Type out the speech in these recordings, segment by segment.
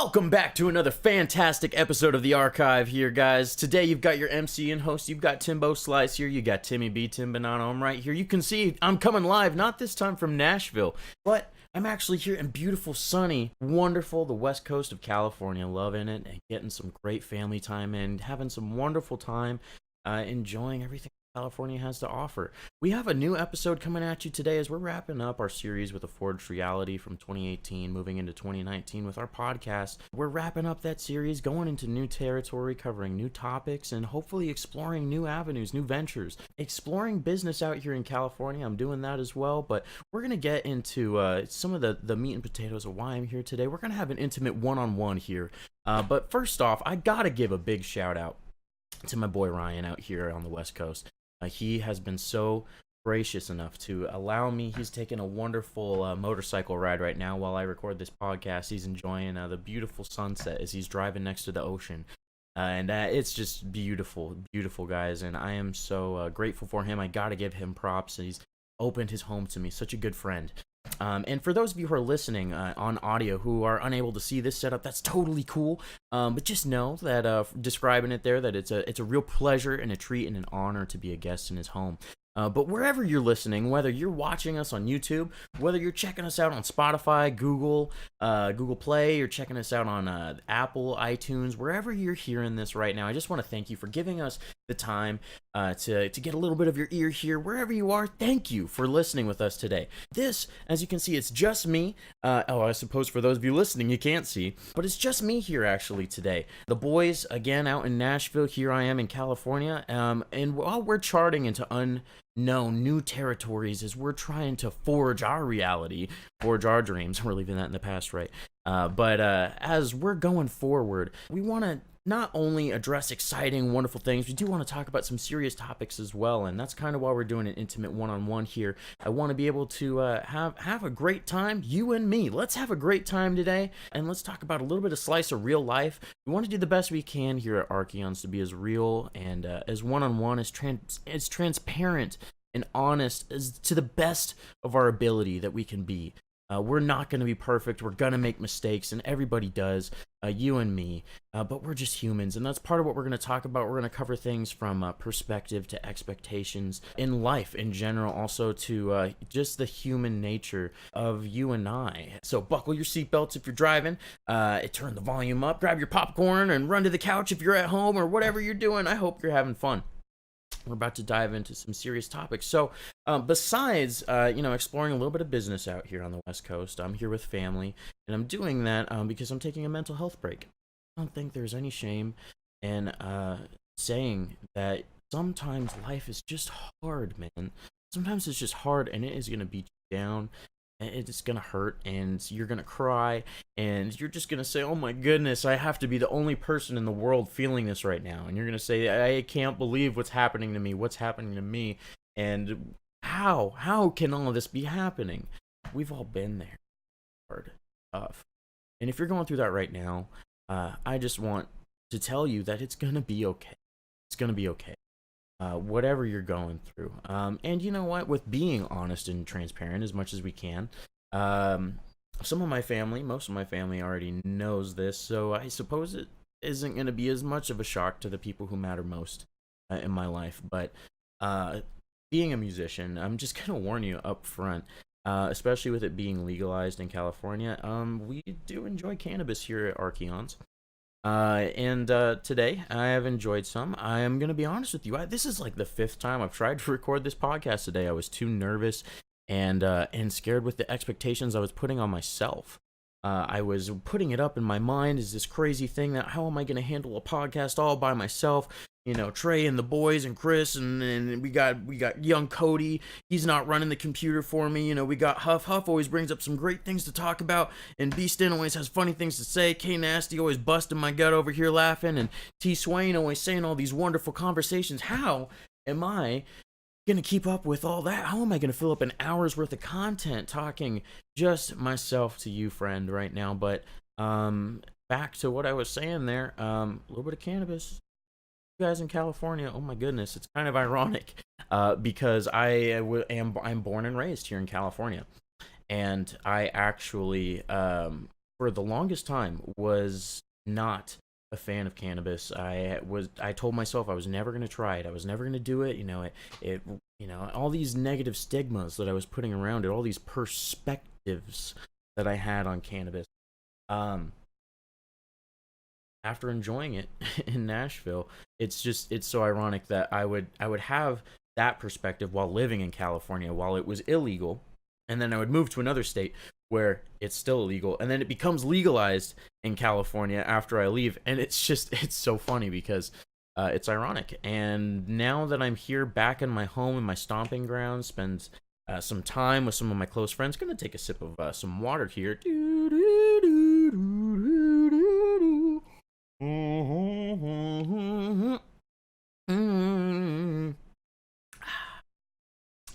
Welcome back to another fantastic episode of the Archive here, guys. Today you've got your MC and host. You've got Timbo Slice here. You got Timmy B, Tim Bonanno. I'm right here. You can see I'm coming live, not this time from Nashville, but I'm actually here in beautiful, sunny, wonderful, the west coast of California, loving it and getting some great family time and having some wonderful time enjoying everything California has to offer. We have a new episode coming at you today as we're wrapping up our series with a Forged Reality from 2018, moving into 2019 with our podcast. We're wrapping up that series, going into new territory, covering new topics, and hopefully exploring new avenues, new ventures, exploring business out here in California. I'm doing that as well, but we're going to get into some of the meat and potatoes of why I'm here today. We're going to have an intimate one-on-one here. But first off, I got to give a big shout out to my boy Ryan out here on the West Coast. He has been so gracious enough to allow me. He's taking a wonderful motorcycle ride right now while I record this podcast. He's enjoying the beautiful sunset as he's driving next to the ocean. And it's just beautiful, beautiful, guys. And I am so grateful for him. I got to give him props. He's opened his home to me. Such a good friend. And for those of you who are listening on audio who are unable to see this setup, that's totally cool. But just know that describing it there, that it's a real pleasure and a treat and an honor to be a guest in his home. But wherever you're listening, whether you're watching us on YouTube, whether you're checking us out on Spotify, Google Play, you're checking us out on Apple, iTunes, wherever you're hearing this right now, I just want to thank you for giving us the time to get a little bit of your ear here. Wherever you are, thank you for listening with us today. This, as you can see, it's just me. I suppose for those of you listening, you can't see, but it's just me here actually today. The boys, again, out in Nashville. Here I am in California. And while we're charting into unknown new territories as we're trying to forge our reality, forge our dreams. We're leaving that in the past, right? But as we're going forward, we want to not only address exciting, wonderful things, we do want to talk about some serious topics as well, and that's kind of why we're doing an intimate one-on-one here. I want to be able to have a great time, you and me. Let's have a great time today, and let's talk about a little bit of slice of real life. We want to do the best we can here at Archeons to be as real and as one-on-one, as transparent and honest as to the best of our ability that we can be. We're not going to be perfect. We're going to make mistakes, and everybody does, you and me, but we're just humans, and that's part of what we're going to talk about. We're going to cover things from perspective to expectations in life in general, also to just the human nature of you and I. So buckle your seatbelts if you're driving, turn the volume up, grab your popcorn, and run to the couch if you're at home or whatever you're doing. I hope you're having fun. We're about to dive into some serious topics. So besides, exploring a little bit of business out here on the West Coast, I'm here with family, and I'm doing that because I'm taking a mental health break. I don't think there's any shame in saying that sometimes life is just hard, man. Sometimes it's just hard, and it is going to beat you down. It's gonna hurt, and you're gonna cry, and you're just gonna say, oh my goodness, I have to be the only person in the world feeling this right now. And you're gonna say, I can't believe what's happening to me, and how can all of this be happening? We've all been there. Hard, tough. And if you're going through that right now, I just want to tell you that it's gonna be okay. It's gonna be okay. Whatever you're going through. And you know what? With being honest and transparent as much as we can, most of my family already knows this, so I suppose it isn't going to be as much of a shock to the people who matter most in my life. But being a musician, I'm just going to warn you up front, especially with it being legalized in California, we do enjoy cannabis here at Archeons. And today I have enjoyed some. I am gonna be honest with you. This is like the 5th time I've tried to record this podcast today. I was too nervous and scared with the expectations I was putting on myself. I was putting it up in my mind as this crazy thing that how am I gonna handle a podcast all by myself? You know, Trey and the boys and Chris and we got young Cody. He's not running the computer for me. You know, we got Huff. Huff always brings up some great things to talk about, and B Stin always has funny things to say. K Nasty always busting my gut over here laughing, and T Swain always saying all these wonderful conversations. How am I gonna keep up with all that? How am I gonna fill up an hour's worth of content talking just myself to you, friend, right now? But back to what I was saying there. A little bit of cannabis. Guys in California, oh my goodness, it's kind of ironic because I'm born and raised here in California, and I actually for the longest time, was not a fan of cannabis. I told myself I was never going to try it. I was never going to do it. All these negative stigmas that I was putting around it, all these perspectives that I had on cannabis. After enjoying it in Nashville, it's so ironic that I would have that perspective while living in California while it was illegal, and then I would move to another state where it's still illegal, and then it becomes legalized in California after I leave, and it's so funny because it's ironic. And now that I'm here back in my home, in my stomping grounds, spend some time with some of my close friends. Gonna take a sip of some water here.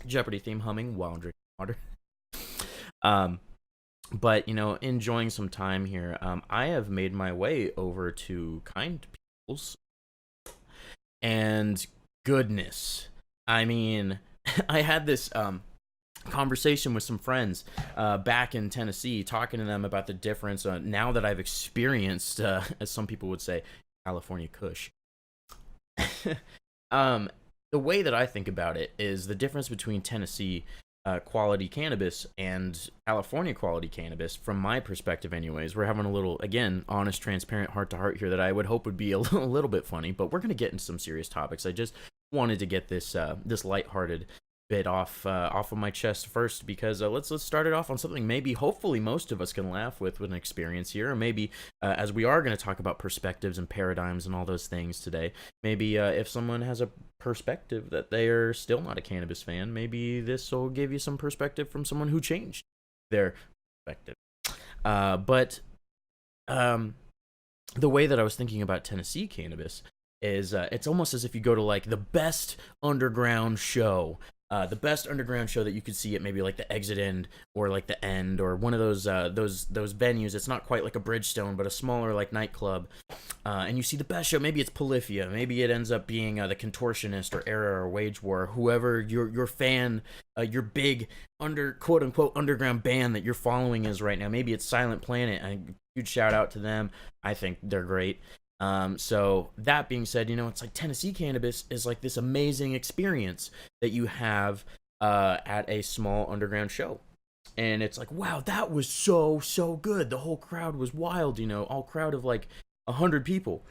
Jeopardy theme humming while drinking water. But enjoying some time here. I have made my way over to Kind Peoples, and goodness, I mean, I had this conversation with some friends back in Tennessee, talking to them about the difference now that I've experienced, as some people would say, California Kush. The way that I think about it is the difference between Tennessee quality cannabis and California quality cannabis, from my perspective anyways. We're having a little, again, honest, transparent, heart-to-heart here that I would hope would be a little bit funny, but we're going to get into some serious topics. I just wanted to get this lighthearted bit off of my chest first, because let's start it off on something maybe hopefully most of us can laugh with an experience here, or maybe as we are going to talk about perspectives and paradigms and all those things today, maybe if someone has a perspective that they are still not a cannabis fan, maybe this will give you some perspective from someone who changed their perspective. But the way that I was thinking about Tennessee cannabis is it's almost as if you go to like the best underground show. The best underground show that you could see at maybe like the Exit End or like the End or one of those venues. It's not quite like a Bridgestone, but a smaller like nightclub. And you see the best show. Maybe it's Polyphia. Maybe it ends up being the Contortionist or Era or Wage War. Whoever your fan, your big quote unquote underground band that you're following is right now. Maybe it's Silent Planet. A huge shout out to them. I think they're great. So that being said, it's like Tennessee cannabis is like this amazing experience that you have at a small underground show. And it's like, wow, that was so good. The whole crowd was wild, all crowd of like 100 people.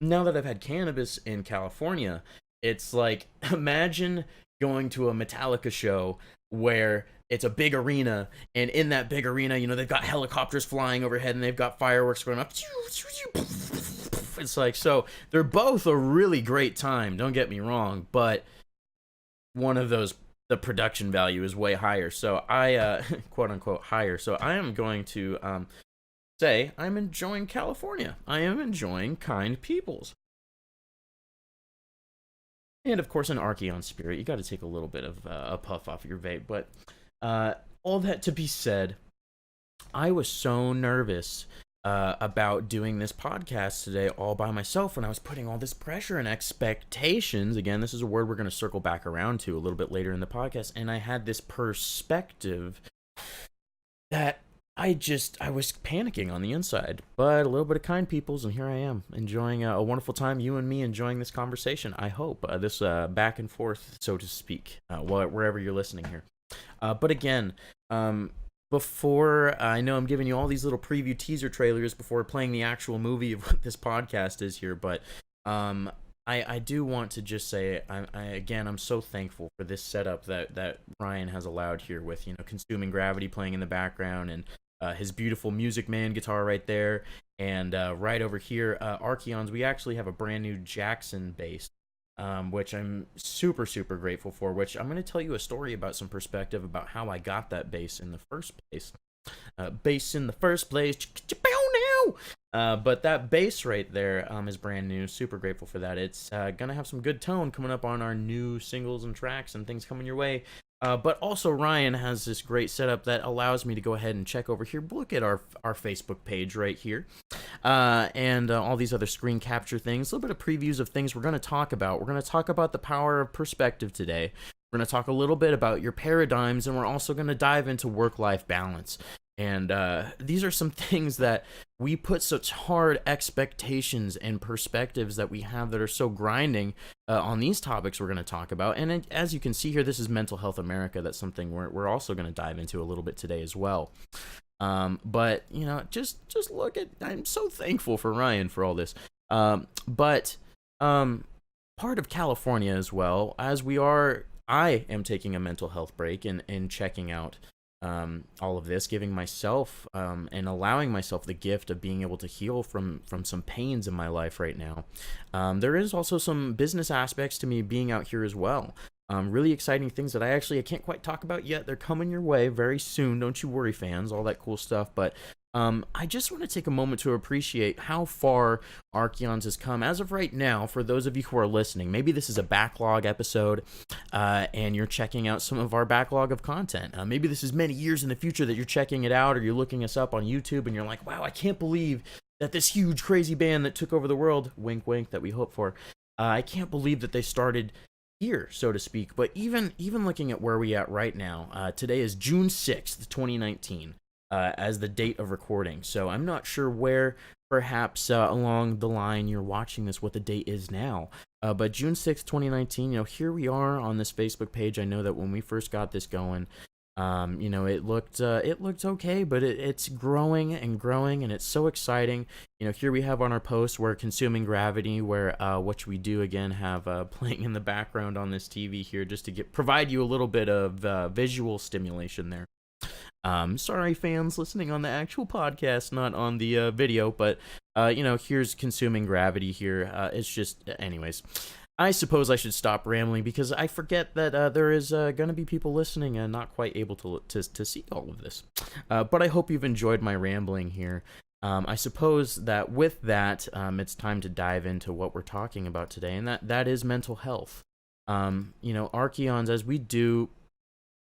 Now that I've had cannabis in California, it's like, imagine going to a Metallica show where it's a big arena, and in that big arena, they've got helicopters flying overhead and they've got fireworks going up. It's like, so they're both a really great time, don't get me wrong, but one of those, the production value is way higher. So I, quote unquote, higher. So I am going to say I'm enjoying California. I am enjoying Kind Peoples. And of course, an Archeon spirit. You got to take a little bit of a puff off your vape. But all that to be said, I was so nervous about doing this podcast today all by myself, and I was putting all this pressure and expectations. Again, this is a word we're going to circle back around to a little bit later in the podcast. And I had this perspective that I was panicking on the inside, but a little bit of Kind Peoples, and here I am enjoying a wonderful time. You and me enjoying this conversation. I hope this back and forth, so to speak, wherever you're listening here. But again, before I know I'm giving you all these little preview teaser trailers before playing the actual movie of what this podcast is here, but I do want to just say I'm so thankful for this setup that Ryan has allowed here with Consuming Gravity playing in the background and his beautiful Music Man guitar right there, and right over here Archeons. We actually have a brand new Jackson bass, which I'm super grateful for, which I'm going to tell you a story about, some perspective about how I got that bass in the first place. But that bass right there is brand new. Super grateful for that. It's gonna have some good tone coming up on our new singles and tracks and things coming your way. But also Ryan has this great setup that allows me to go ahead and check over here. Look at our Facebook page right here, and all these other screen capture things. A little bit of previews of things we're going to talk about. We're going to talk about the power of perspective today. We're going to talk a little bit about your paradigms, and we're also going to dive into work-life balance And these are some things that we put such hard expectations and perspectives that we have that are so grinding on these topics we're going to talk about. And as you can see here, this is Mental Health America. That's something we're also going to dive into a little bit today as well. But you know, just look at. I'm so thankful for Ryan for all this. But part of California as well, as we are. I am taking a mental health break and checking out all of this, giving myself and allowing myself the gift of being able to heal from some pains in my life right now. There is also some business aspects to me being out here as well. Really exciting things that I can't quite talk about yet. They're coming your way very soon. Don't you worry, fans. All that cool stuff. But I just want to take a moment to appreciate how far Archeons has come as of right now. For those of you who are listening, maybe this is a backlog episode and you're checking out some of our backlog of content. Maybe this is many years in the future that you're checking it out, or you're looking us up on YouTube and you're like, wow, I can't believe that this huge crazy band that took over the world, wink wink, that we hope for, I can't believe that they started here, so to speak. But even looking at where we at right now, today is June 6th, 2019. As the date of recording. So I'm not sure where perhaps along the line you're watching this, what the date is now. But June 6th, 2019, you know, here we are on this Facebook page. I know that when we first got this going, you know, it looked okay, but it's growing and growing, and it's so exciting. You know, here we have on our post, we're consuming gravity, where what we do again have playing in the background on this TV here, just to provide you a little bit of visual stimulation there. Sorry, fans listening on the actual podcast, not on the video, but you know, here's consuming gravity here. It's just, anyways, I suppose I should stop rambling because I forget that there is going to be people listening and not quite able to see all of this. But I hope you've enjoyed my rambling here. I suppose that with that, it's time to dive into what we're talking about today, and that is mental health. You know, Archeons, as we do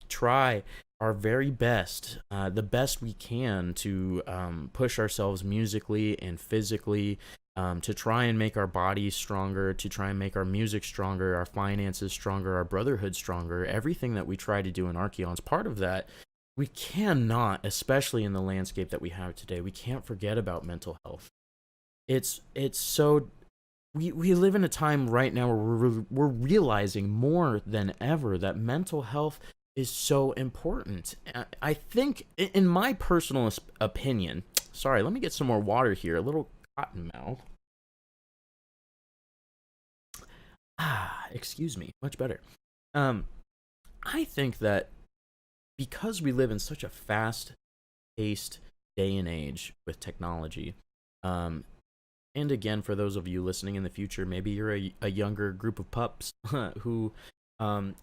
try our very best, the best we can, to push ourselves musically and physically, to try and make our bodies stronger, to try and make our music stronger, our finances stronger, our brotherhood stronger, everything that we try to do in Archeons. Part of that, we cannot, especially in the landscape that we have today, we can't forget about mental health. It's so... We live in a time right now where we're realizing more than ever that mental health is so important. I think, in my personal opinion, sorry, let me get some more water here, a little cotton mouth. Excuse me, much better. I think that because we live in such a fast-paced day and age with technology, and again, for those of you listening in the future, maybe you're a younger group of pups who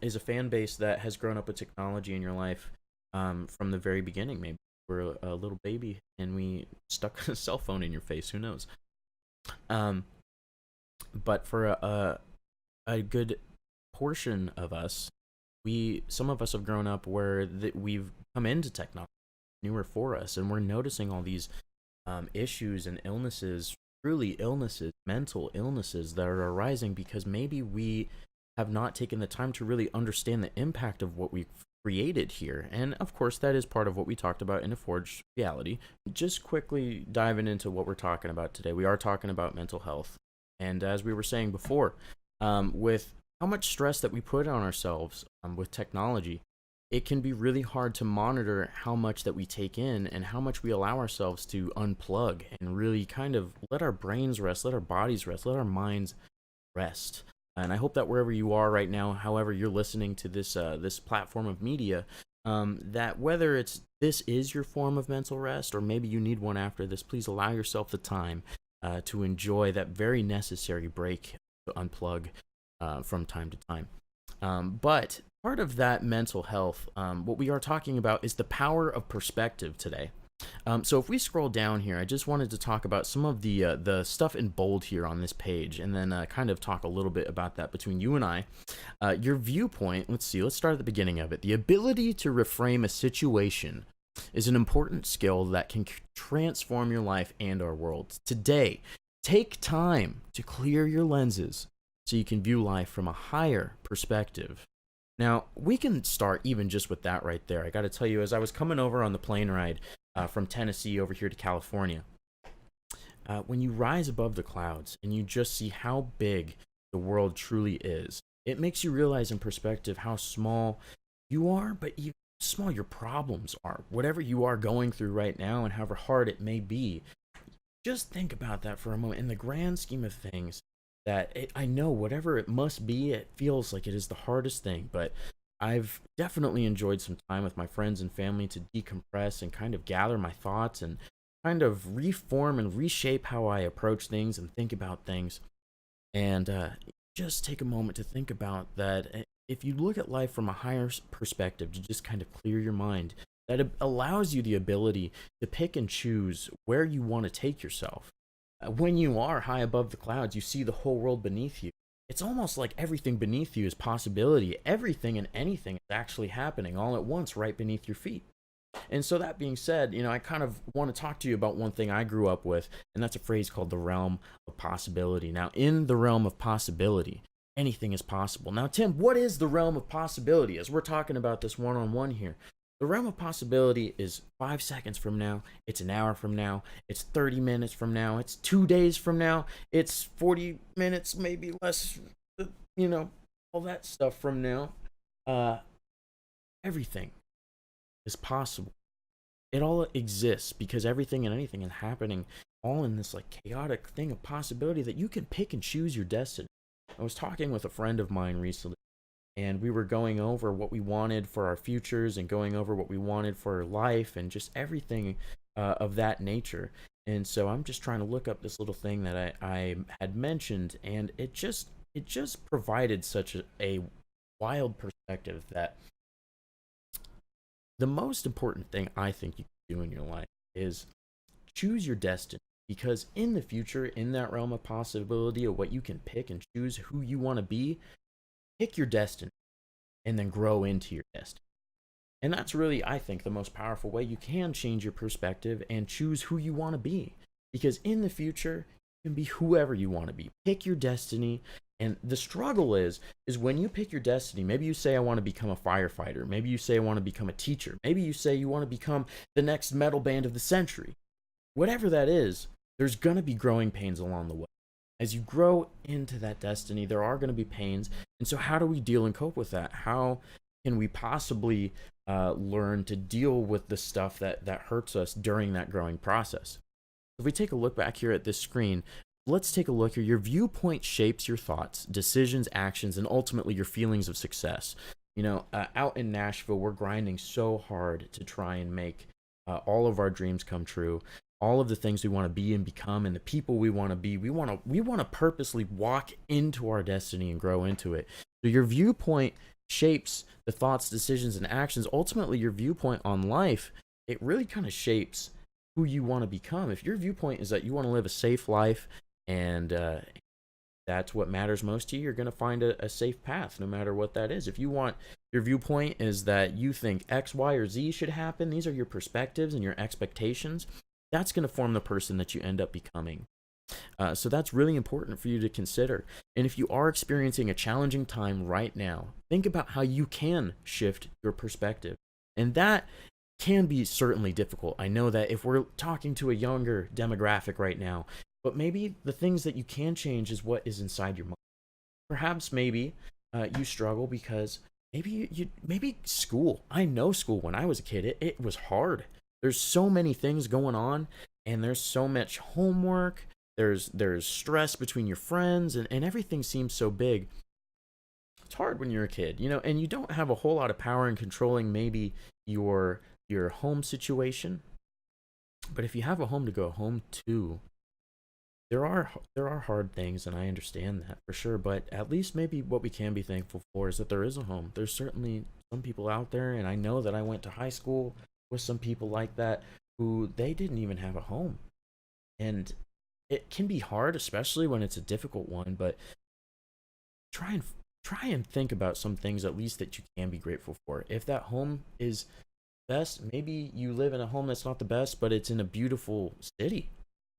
is a fan base that has grown up with technology in your life from the very beginning. Maybe you were a little baby and we stuck a cell phone in your face. Who knows? But for a good portion of us, some of us have grown up where we've come into technology newer for us, and we're noticing all these issues and illnesses, truly illnesses, mental illnesses that are arising because maybe we have not taken the time to really understand the impact of what we've created here. And of course, that is part of what we talked about in A Forged Reality. Just quickly diving into what we're talking about today, we are talking about mental health. And as we were saying before, with how much stress that we put on ourselves with technology, it can be really hard to monitor how much that we take in and how much we allow ourselves to unplug and really kind of let our brains rest, let our bodies rest, let our minds rest. And I hope that wherever you are right now, however you're listening to this this platform of media, that whether this is your form of mental rest, or maybe you need one after this, please allow yourself the time to enjoy that very necessary break, to unplug from time to time. But part of that mental health, what we are talking about is the power of perspective today. So if we scroll down here, I just wanted to talk about some of the stuff in bold here on this page, and then kind of talk a little bit about that between you and I. Your viewpoint, let's start at the beginning of it. The ability to reframe a situation is an important skill that can transform your life and our world. Today, take time to clear your lenses so you can view life from a higher perspective. Now, we can start even just with that right there. I got to tell you, as I was coming over on the plane ride, from Tennessee over here to California. When you rise above the clouds and you just see how big the world truly is, it makes you realize in perspective how small you are, but even how small your problems are. Whatever you are going through right now and however hard it may be, just think about that for a moment. In the grand scheme of things, I know whatever it must be, it feels like it is the hardest thing, but I've definitely enjoyed some time with my friends and family to decompress and kind of gather my thoughts and kind of reform and reshape how I approach things and think about things. And just take a moment to think about that. If you look at life from a higher perspective, to just kind of clear your mind, that it allows you the ability to pick and choose where you want to take yourself. When you are high above the clouds, you see the whole world beneath you. It's almost like everything beneath you is possibility. Everything and anything is actually happening all at once right beneath your feet. And so that being said, I kind of want to talk to you about one thing I grew up with, and that's a phrase called the realm of possibility. Now, in the realm of possibility, anything is possible. Now, Tim, what is the realm of possibility? As we're talking about this one-on-one here, the realm of possibility is 5 seconds from now, it's an hour from now, it's 30 minutes from now, it's 2 days from now, it's 40 minutes, maybe less, all that stuff from now. Everything is possible. It all exists because everything and anything is happening all in this like chaotic thing of possibility that you can pick and choose your destiny. I was talking with a friend of mine recently, and we were going over what we wanted for our futures and going over what we wanted for our life and just everything of that nature. And so I'm just trying to look up this little thing that I had mentioned, and it just provided such a wild perspective that the most important thing I think you can do in your life is choose your destiny. Because in the future, in that realm of possibility of what you can pick and choose who you want to be, pick your destiny and then grow into your destiny. And that's really, I think, the most powerful way you can change your perspective and choose who you want to be. Because in the future, you can be whoever you want to be. Pick your destiny. And the struggle is when you pick your destiny, maybe you say, I want to become a firefighter. Maybe you say, I want to become a teacher. Maybe you say you want to become the next metal band of the century. Whatever that is, there's going to be growing pains along the way. As you grow into that destiny, there are going to be pains. And so how do we deal and cope with that? How can we possibly learn to deal with the stuff that hurts us during that growing process? If we take a look back here at this screen, let's take a look here. Your viewpoint shapes your thoughts, decisions, actions, and ultimately your feelings of success. Out in Nashville, we're grinding so hard to try and make all of our dreams come true. All of the things we want to be and become and the people we want to be, we want to purposely walk into our destiny and grow into it. So your viewpoint shapes the thoughts, decisions, and actions. Ultimately, your viewpoint on life, it really kind of shapes who you want to become. If your viewpoint is that you want to live a safe life and that's what matters most to you, you're going to find a safe path no matter what that is. If your viewpoint is that you think X, Y, or Z should happen, these are your perspectives and your expectations, that's going to form the person that you end up becoming. So that's really important for you to consider. And if you are experiencing a challenging time right now, think about how you can shift your perspective. And that can be certainly difficult. I know that if we're talking to a younger demographic right now, but maybe the things that you can change is what is inside your mind. Perhaps maybe you struggle because maybe school. I know school when I was a kid, it was hard. There's so many things going on, and there's so much homework. There's stress between your friends, and everything seems so big. It's hard when you're a kid, and you don't have a whole lot of power in controlling maybe your home situation. But if you have a home to go home to, there are hard things, and I understand that for sure. But at least maybe what we can be thankful for is that there is a home. There's certainly some people out there, and I know that I went to high school with some people like that who they didn't even have a home. And it can be hard, especially when it's a difficult one, but try and think about some things at least that you can be grateful for. If that home is best, maybe you live in a home that's not the best, but it's in a beautiful city.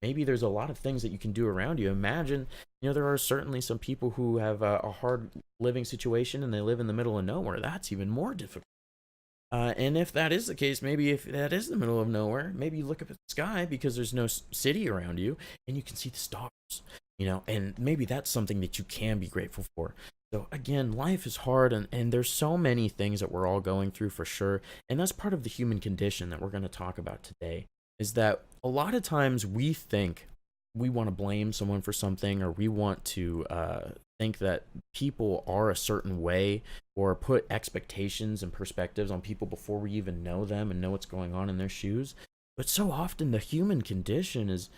Maybe there's a lot of things that you can do around you. Imagine, there are certainly some people who have a hard living situation and they live in the middle of nowhere. That's even more difficult. And if that is the case, maybe if that is the middle of nowhere, maybe you look up at the sky because there's no city around you and you can see the stars, and maybe that's something that you can be grateful for. So again, life is hard, and there's so many things that we're all going through for sure. And that's part of the human condition that we're going to talk about today, is that a lot of times we think we want to blame someone for something, or we want to think that people are a certain way, or put expectations and perspectives on people before we even know them and know what's going on in their shoes. But so often the human condition is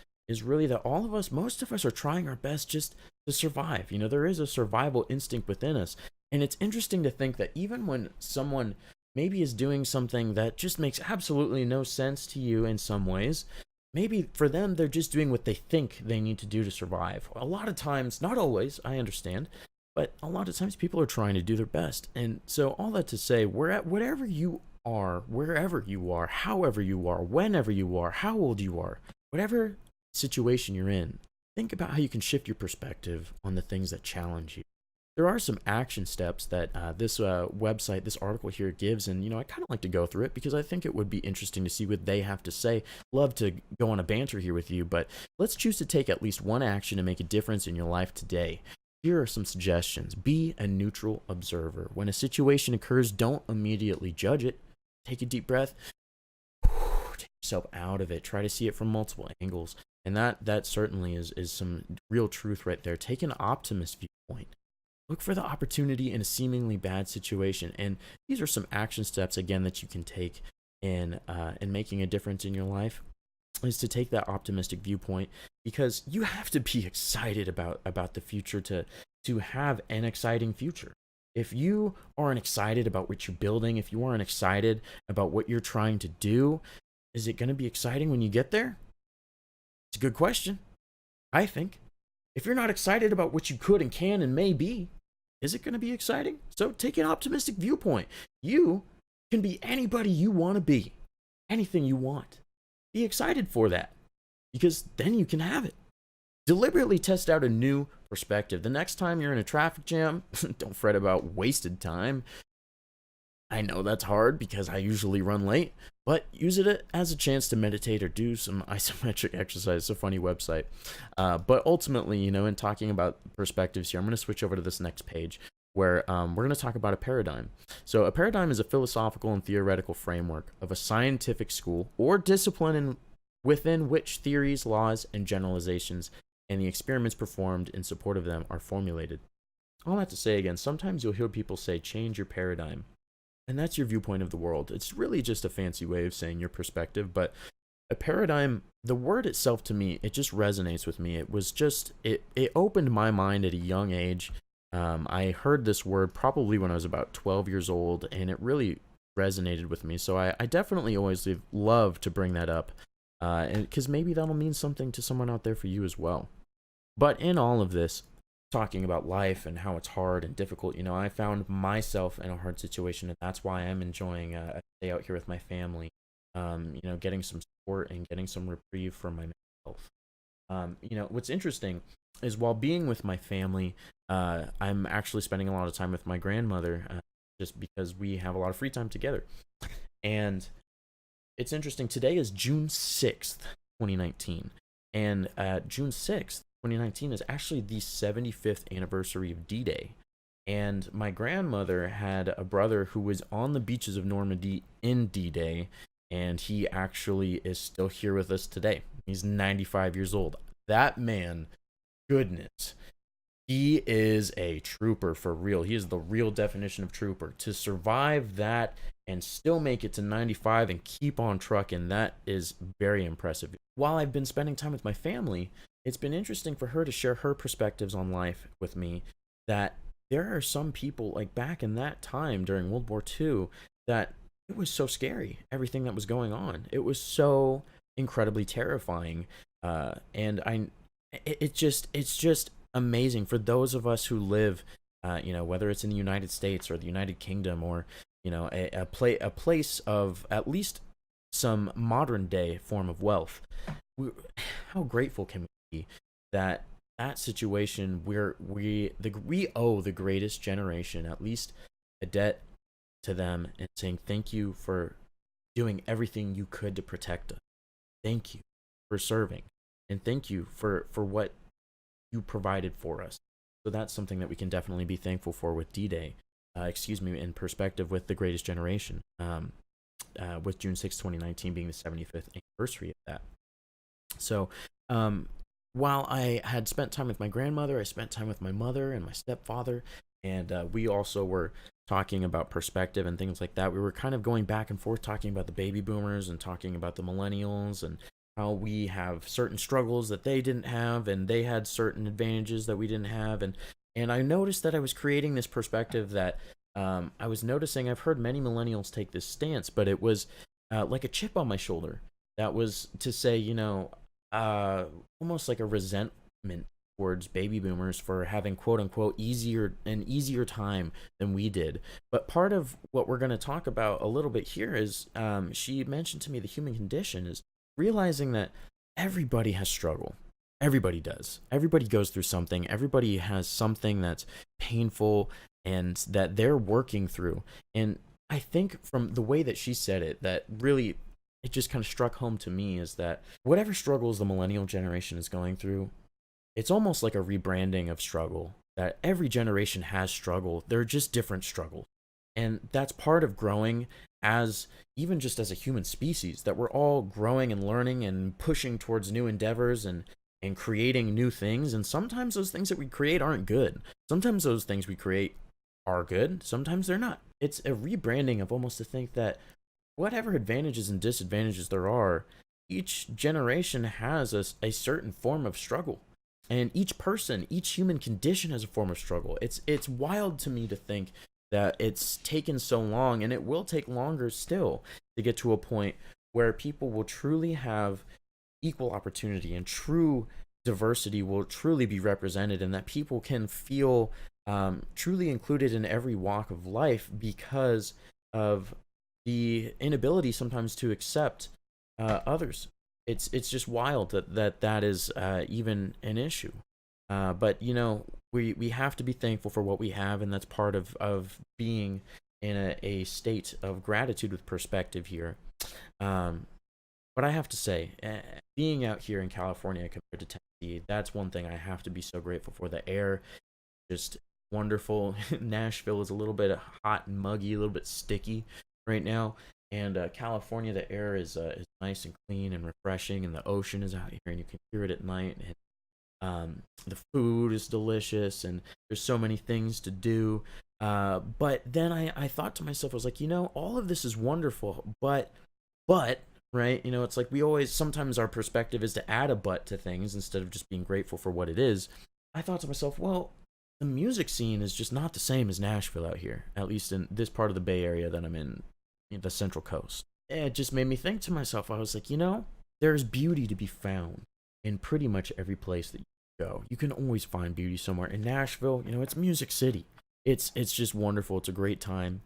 really that all of us, most of us, are trying our best just to survive. There is a survival instinct within us. And it's interesting to think that even when someone maybe is doing something that just makes absolutely no sense to you in some ways, maybe for them, they're just doing what they think they need to do to survive. A lot of times, not always, I understand, but a lot of times people are trying to do their best. And so all that to say, we're at whatever you are, wherever you are, however you are, whenever you are, how old you are, whatever situation you're in, think about how you can shift your perspective on the things that challenge you. There are some action steps that this website, this article here gives, and I kind of like to go through it because I think it would be interesting to see what they have to say. Love to go on a banter here with you, but let's choose to take at least one action to make a difference in your life today. Here are some suggestions. Be a neutral observer. When a situation occurs, don't immediately judge it. Take a deep breath. Take yourself out of it. Try to see it from multiple angles. And that certainly is some real truth right there. Take an optimist viewpoint. Look for the opportunity in a seemingly bad situation. And these are some action steps, again, that you can take in making a difference in your life, is to take that optimistic viewpoint, because you have to be excited about the future to have an exciting future. If you aren't excited about what you're building, if you aren't excited about what you're trying to do, is it going to be exciting when you get there? It's a good question, I think. If you're not excited about what you could and can and may be, is it going to be exciting? So take an optimistic viewpoint. You can be anybody you want to be, anything you want. Be excited for that, because then you can have it. Deliberately test out a new perspective. The next time you're in a traffic jam, don't fret about wasted time. I know that's hard because I usually run late, but use it as a chance to meditate or do some isometric exercise. It's a funny website. But ultimately, in talking about perspectives here, I'm going to switch over to this next page where we're going to talk about a paradigm. So a paradigm is a philosophical and theoretical framework of a scientific school or discipline within which theories, laws, and generalizations and the experiments performed in support of them are formulated. All that to say, again, sometimes you'll hear people say, change your paradigm. And that's your viewpoint of the world. It's really just a fancy way of saying your perspective. But a paradigm, the word itself to me, it just resonates with me. It was just, it opened my mind at a young age. I heard this word probably when I was about 12 years old, and it really resonated with me. So I definitely always love to bring that up, because maybe that'll mean something to someone out there for you as well. But in all of this, talking about life and how it's hard and difficult, I found myself in a hard situation, and that's why I'm enjoying a day out here with my family, getting some support and getting some reprieve from my mental health. What's interesting is while being with my family, I'm actually spending a lot of time with my grandmother, just because we have a lot of free time together. And it's interesting, today is June 6th, 2019, and June 6th, 2019 is actually the 75th anniversary of D-Day. And my grandmother had a brother who was on the beaches of Normandy in D-Day, and he actually is still here with us today. He's 95 years old. That man, goodness, he is a trooper for real. He is the real definition of trooper. To survive that and still make it to 95 and keep on trucking, that is very impressive. While I've been spending time with my family, it's been interesting for her to share her perspectives on life with me, that there are some people, like back in that time during World War II, that it was so scary, everything that was going on. It was so incredibly terrifying. It's just amazing for those of us who live, whether it's in the United States or the United Kingdom, or, a place of at least some modern day form of wealth. How grateful can we be that situation where we owe the greatest generation at least a debt to them and saying thank you for doing everything you could to protect us. Thank you for serving, and thank you for what you provided for us. So that's something that we can definitely be thankful for with D-Day. In perspective with the Greatest Generation, with June 6, 2019 being the 75th anniversary of that. So while I had spent time with my grandmother, I spent time with my mother and my stepfather, and we also were talking about perspective and things like that. We were kind of going back and forth talking about the baby boomers and talking about the millennials and how we have certain struggles that they didn't have, and they had certain advantages that we didn't have. And I noticed that I was creating this perspective that I was noticing. I've heard many millennials take this stance, but it was like a chip on my shoulder. That was to say, almost like a resentment towards baby boomers for having quote unquote easier time than we did. But part of what we're going to talk about a little bit here is she mentioned to me the human condition is realizing that everybody has struggle. Everybody does. Everybody goes through something. Everybody has something that's painful and that they're working through. And I think from the way that she said it, that really it just kind of struck home to me is that whatever struggles the millennial generation is going through, it's almost like a rebranding of struggle, that every generation has struggle. They're just different struggles. And that's part of growing as even just as a human species, that we're all growing and learning and pushing towards new endeavors and creating new things. And sometimes those things that we create aren't good. Sometimes those things we create are good. Sometimes they're not. It's a rebranding of almost to think that whatever advantages and disadvantages there are, each generation has a certain form of struggle. And each person, each human condition has a form of struggle. It's wild to me to think that it's taken so long, and it will take longer still to get to a point where people will truly have equal opportunity and true diversity will truly be represented, and that people can feel truly included in every walk of life because of the inability sometimes to accept others. It's just wild that is even an issue. But we have to be thankful for what we have, and that's part of being in a state of gratitude with perspective here. But I have to say, being out here in California compared to Tennessee, that's one thing I have to be so grateful for. The air, just wonderful. Nashville is a little bit hot and muggy, a little bit sticky right now. And California, the air is nice and clean and refreshing, and the ocean is out here, and you can hear it at night. And the food is delicious, and there's so many things to do. But then I thought to myself, I was like, all of this is wonderful, but right, it's like we always, sometimes our perspective is to add a but to things instead of just being grateful for what it is. I thought to myself, well, the music scene is just not the same as Nashville out here, at least in this part of the Bay Area that I'm in, the Central Coast. It just made me think to myself, I was like, there's beauty to be found in pretty much every place that you go. You can always find beauty somewhere. In Nashville, it's Music City. It's just wonderful. It's a great time.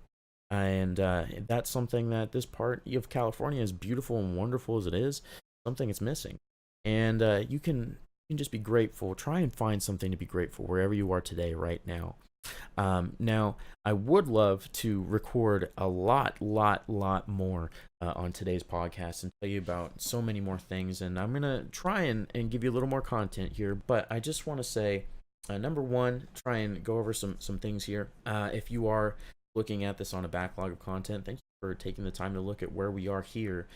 And that's something that this part of California, as beautiful and wonderful as it is, something it's missing. And you can just be grateful. Try and find something to be grateful wherever you are today, right now. Now, I would love to record a lot more on today's podcast and tell you about so many more things. And I'm going to try and give you a little more content here. But I just want to say, number one, try and go over some things here. If you are looking at this on a backlog of content, thank you for taking the time to look at where we are here.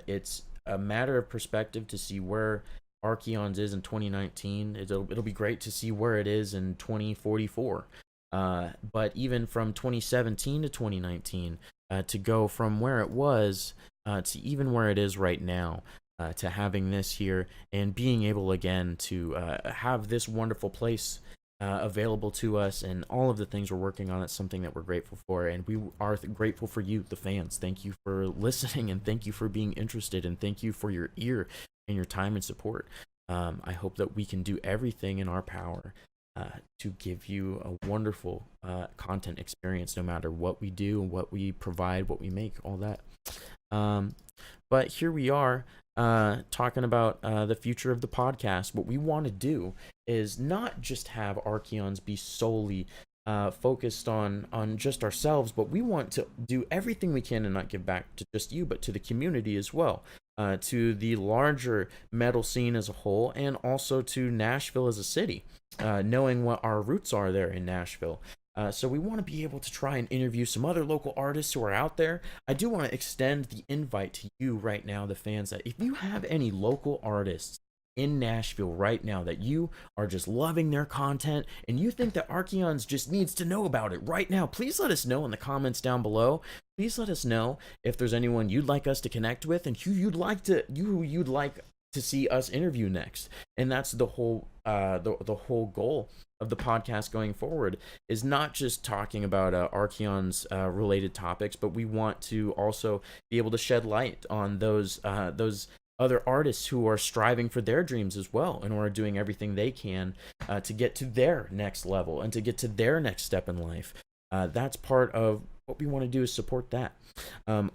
It's a matter of perspective to see where Archeons is in 2019. It'll be great to see where it is in 2044. But even from 2017 to 2019, to go from where it was to even where it is right now, to having this here and being able again to have this wonderful place available to us, and all of the things we're working on, it's something that we're grateful for, and we are grateful for you, the fans. Thank you for listening, and thank you for being interested, and thank you for your ear and your time and support. I hope that we can do everything in our power to give you a wonderful content experience, no matter what we do, what we provide, what we make, all that. But here we are talking about the future of the podcast. What we want to do is not just have Archeons be solely focused on just ourselves, but we want to do everything we can and not give back to just you, but to the community as well, to the larger metal scene as a whole, and also to Nashville as a city, knowing what our roots are there in Nashville. So we want to be able to try and interview some other local artists who are out there. I do want to extend the invite to you right now, the fans, that if you have any local artists in Nashville right now that you are just loving their content and you think that Archeons just needs to know about it right now, please let us know in the comments down below. Please let us know if there's anyone you'd like us to connect with and who you'd like to see us interview next. And that's the whole the whole goal of the podcast going forward, is not just talking about Archeons related topics, but we want to also be able to shed light on those other artists who are striving for their dreams as well and are doing everything they can to get to their next level and to get to their next step in life. That's part of what we want to do, is support that.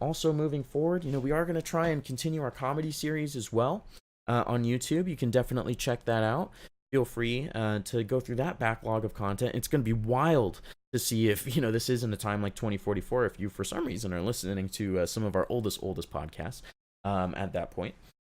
Also moving forward, we are going to try and continue our comedy series as well on YouTube. You can definitely check that out. Feel free to go through that backlog of content. It's going to be wild to see if, this isn't a time like 2044, if you for some reason are listening to some of our oldest podcasts at that point.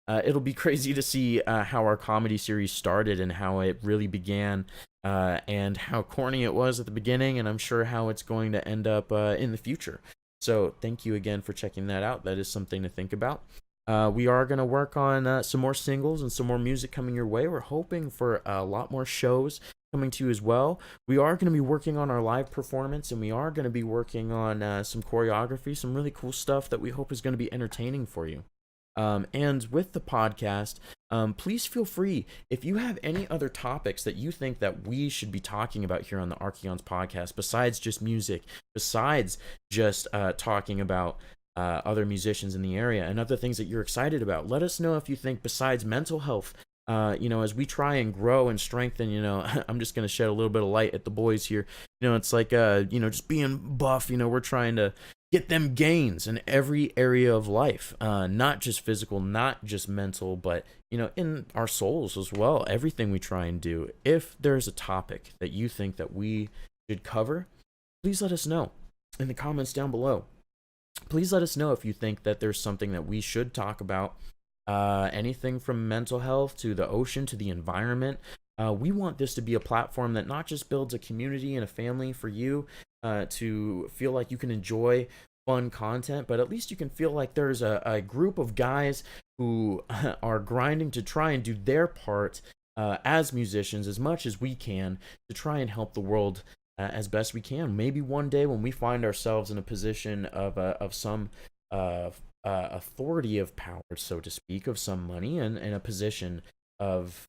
It'll be crazy to see how our comedy series started and how it really began, and how corny it was at the beginning, and I'm sure how it's going to end up in the future. So thank you again for checking that out. That is something to think about. We are going to work on some more singles and some more music coming your way. We're hoping for a lot more shows coming to you as well. We are going to be working on our live performance, and we are going to be working on some choreography, some really cool stuff that we hope is going to be entertaining for you. And with the podcast, please feel free, if you have any other topics that you think that we should be talking about here on the Archeons podcast, besides just music, besides just talking about other musicians in the area and other things that you're excited about, let us know. If you think besides mental health, as we try and grow and strengthen, I'm just going to shed a little bit of light at the boys here. It's like, just being buff, we're trying to get them gains in every area of life, not just physical, not just mental, but, in our souls as well. Everything we try and do. If there's a topic that you think that we should cover, please let us know in the comments down below. Please let us know if you think that there's something that we should talk about. Anything from mental health to the ocean to the environment. We want this to be a platform that not just builds a community and a family for you to feel like you can enjoy fun content, but at least you can feel like there's a group of guys who are grinding to try and do their part as musicians as much as we can to try and help the world as best we can. Maybe one day when we find ourselves in a position of some authority of power, so to speak, of some money, and in a position of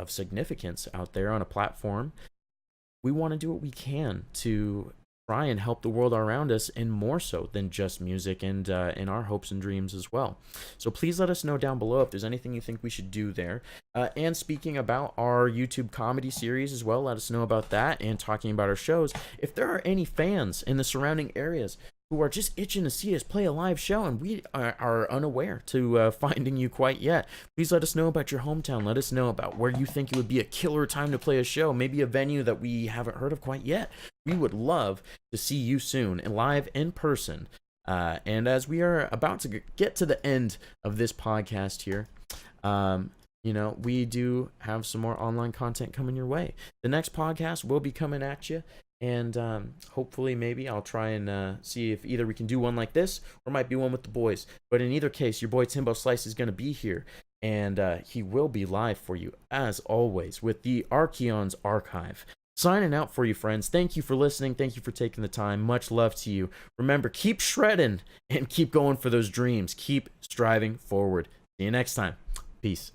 significance out there on a platform, we want to do what we can to try and help the world around us, and more so than just music, and in our hopes and dreams as well. So please let us know down below if there's anything you think we should do there. And speaking about our YouTube comedy series as well, let us know about that. And talking about our shows, if there are any fans in the surrounding areas who are just itching to see us play a live show and we are unaware to finding you quite yet, please let us know about your hometown. Let us know about where you think it would be a killer time to play a show, maybe a venue that we haven't heard of quite yet. We would love to see you soon and live in person. And as we are about to get to the end of this podcast here, we do have some more online content coming your way. The next podcast will be coming at you. And hopefully, maybe I'll try and see if either we can do one like this or might be one with the boys. But in either case, your boy Timbo Slice is going to be here. And he will be live for you, as always, with the Archeons Archive. Signing out for you, friends. Thank you for listening. Thank you for taking the time. Much love to you. Remember, keep shredding and keep going for those dreams. Keep striving forward. See you next time. Peace.